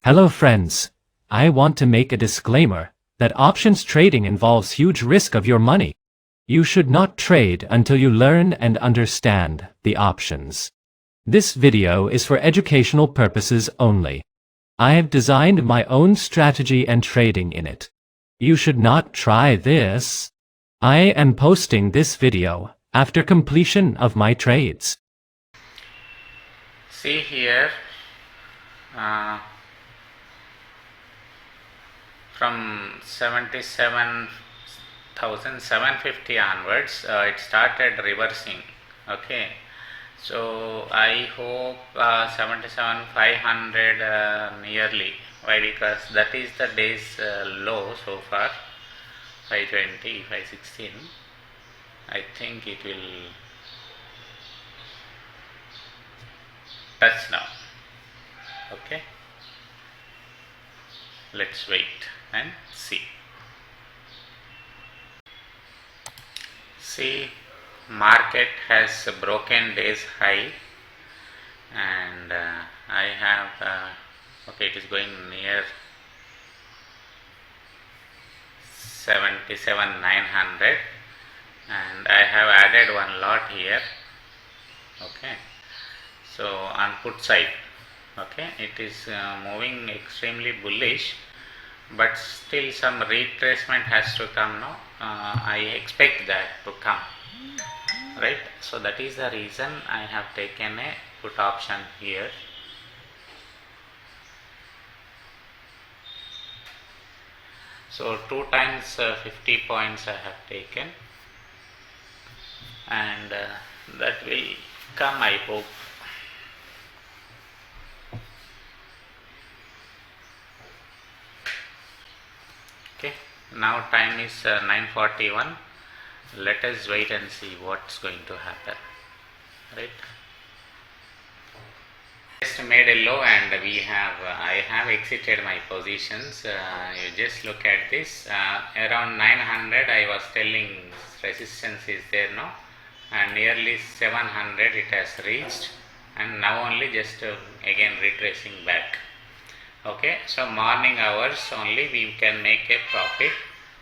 Hello friends. I want to make a disclaimer that options trading involves huge risk of your money. You should not trade until you learn and understand the options. This video is for educational purposes only. I have designed my own strategy and trading in it. You should not try this. I am posting this video after completion of my trades. See here, from 77,750 onwards, it started reversing. Okay, so I hope 77,500 nearly. Why? Because that is the day's low so far. 520, 516. I think it will touch now. Okay, let's wait and see. See, market has broken day's high, and I have okay, it is going near 77,900, and I have added one lot here. Okay, so on put side, okay, it is moving extremely bullish, but still some retracement has to come now. I expect that to come, right? So that is the reason I have taken a put option here. So 2 times 50 points I have taken, and that will come, I hope. Okay, now time is 9:41. Let us wait and see what's going to happen, right? Just made a low, and I have exited my positions. You just look at this, around 900 I was telling resistance is there now, and nearly 700 it has reached, and now only just again retracing back. Okay, so morning hours only we can make a profit.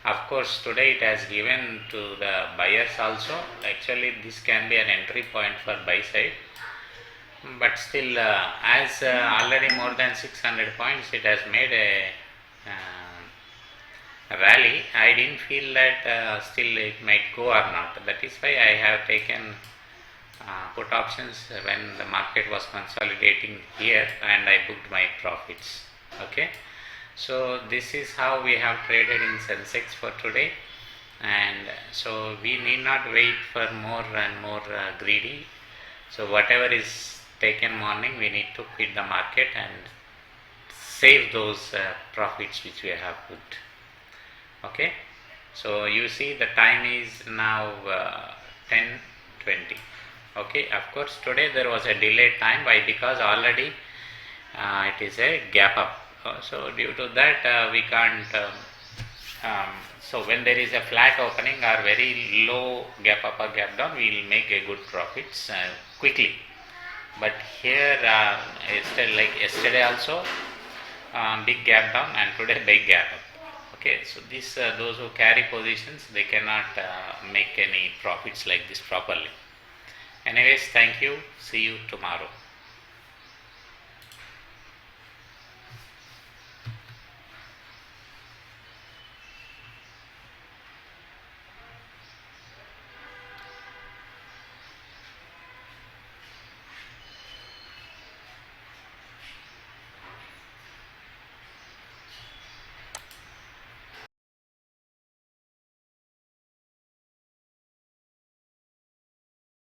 Of course, today it has given to the buyers also. Actually, this can be an entry point for buy side, but still, as already more than 600 points it has made a rally. I didn't feel that still it might go or not. That is why I have taken put options when the market was consolidating here, and I booked my profits. Okay, so this is how we have traded in Sensex for today, and so we need not wait for more and more greedy. So whatever is taken morning, we need to quit the market and save those profits which we have put. Okay, so you see the time is now 10:20. Okay, of course today there was a delayed time. Why? Because already it is a gap up. So due to that we can't so when there is a flat opening or very low gap up or gap down, we will make a good profits quickly. But here yesterday also big gap down, and today big gap up. Okay, so this those who carry positions, they cannot make any profits like this properly. Anyways, thank you. See you tomorrow.